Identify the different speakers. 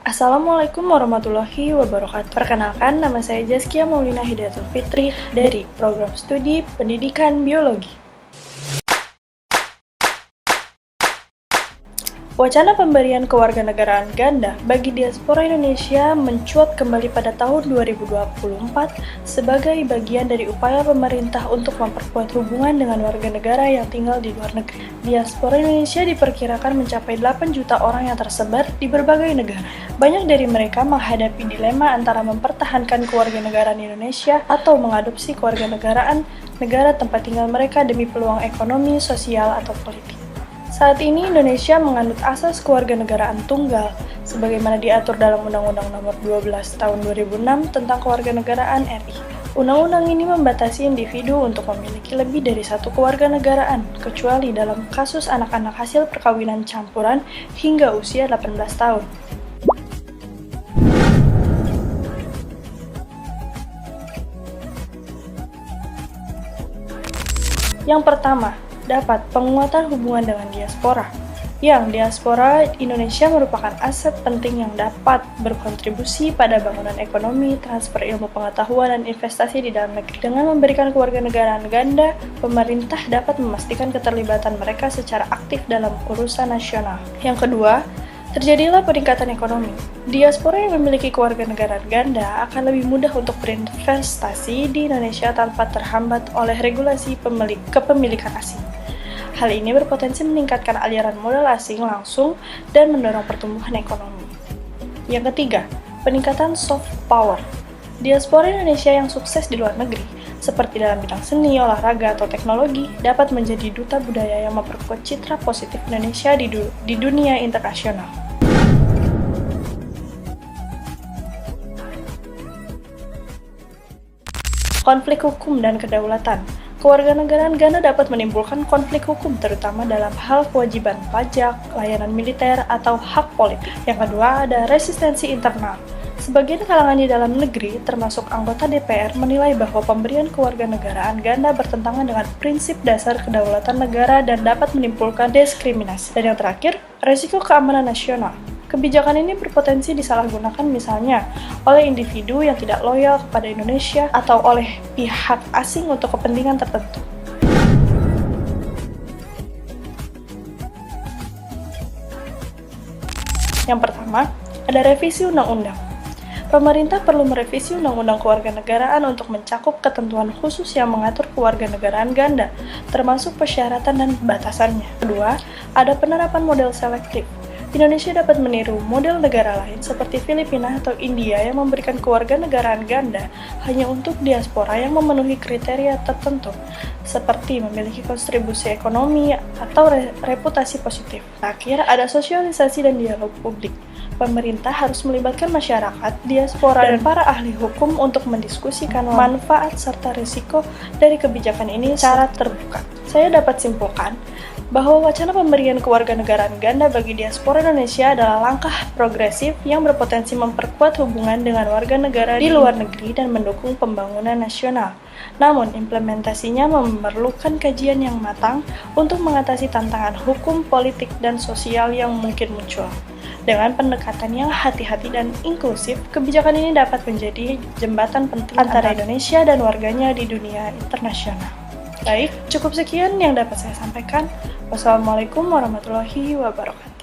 Speaker 1: Assalamualaikum warahmatullahi wabarakatuh. Perkenalkan, nama saya Zaskia Maulina Hidayatul Fitri dari Program Studi Pendidikan Biologi. Wacana pemberian kewarganegaraan ganda bagi diaspora Indonesia mencuat kembali pada tahun 2024 sebagai bagian dari upaya pemerintah untuk memperkuat hubungan dengan warga negara yang tinggal di luar negeri. Diaspora Indonesia diperkirakan mencapai 8 juta orang yang tersebar di berbagai negara. Banyak dari mereka menghadapi dilema antara mempertahankan kewarganegaraan Indonesia atau mengadopsi kewarganegaraan negara tempat tinggal mereka demi peluang ekonomi, sosial, atau politik. Saat ini Indonesia menganut asas kewarganegaraan tunggal, sebagaimana diatur dalam Undang-Undang Nomor 12 Tahun 2006 tentang Kewarganegaraan RI. Undang-undang ini membatasi individu untuk memiliki lebih dari satu kewarganegaraan, kecuali dalam kasus anak-anak hasil perkawinan campuran hingga usia 18 tahun. Yang pertama, dapat penguatan hubungan dengan diaspora. Diaspora Indonesia merupakan aset penting yang dapat berkontribusi pada bangunan ekonomi, transfer ilmu pengetahuan, dan investasi di dalam negeri. Dengan memberikan kewarganegaraan ganda, pemerintah dapat memastikan keterlibatan mereka secara aktif dalam urusan nasional. Yang kedua, terjadilah peningkatan ekonomi. Diaspora yang memiliki kewarganegaraan ganda akan lebih mudah untuk berinvestasi di Indonesia tanpa terhambat oleh regulasi kepemilikan asing. Hal ini berpotensi meningkatkan aliran modal asing langsung dan mendorong pertumbuhan ekonomi. Yang ketiga, peningkatan soft power. Diaspora Indonesia yang sukses di luar negeri, seperti dalam bidang seni, olahraga, atau teknologi, dapat menjadi duta budaya yang memperkuat citra positif Indonesia di dunia internasional. Konflik hukum dan kedaulatan. Kewarganegaraan ganda dapat menimbulkan konflik hukum terutama dalam hal kewajiban pajak, layanan militer, atau hak politik. Yang kedua, ada resistensi internal. Sebagian kalangan di dalam negeri, termasuk anggota DPR, menilai bahwa pemberian kewarganegaraan ganda bertentangan dengan prinsip dasar kedaulatan negara dan dapat menimbulkan diskriminasi. Dan yang terakhir, resiko keamanan nasional. Kebijakan ini berpotensi disalahgunakan misalnya oleh individu yang tidak loyal kepada Indonesia atau oleh pihak asing untuk kepentingan tertentu. Yang pertama, ada revisi undang-undang. Pemerintah perlu merevisi Undang-Undang Kewarganegaraan untuk mencakup ketentuan khusus yang mengatur kewarganegaraan ganda, termasuk persyaratan dan batasannya. Kedua, ada penerapan model selektif. Indonesia dapat meniru model negara lain seperti Filipina atau India yang memberikan kewarganegaraan ganda hanya untuk diaspora yang memenuhi kriteria tertentu, seperti memiliki kontribusi ekonomi atau reputasi positif. Terakhir, ada sosialisasi dan dialog publik. Pemerintah harus melibatkan masyarakat, diaspora, dan para ahli hukum untuk mendiskusikan manfaat serta risiko dari kebijakan ini secara terbuka. Saya dapat simpulkan bahwa wacana pemberian kewarganegaraan ganda bagi diaspora Indonesia adalah langkah progresif yang berpotensi memperkuat hubungan dengan warga negara di luar negeri dan mendukung pembangunan nasional. Namun, implementasinya memerlukan kajian yang matang untuk mengatasi tantangan hukum, politik, dan sosial yang mungkin muncul. Dengan pendekatan yang hati-hati dan inklusif, kebijakan ini dapat menjadi jembatan penting antara Indonesia dan warganya di dunia internasional. Baik, cukup sekian yang dapat saya sampaikan. Wassalamualaikum warahmatullahi wabarakatuh.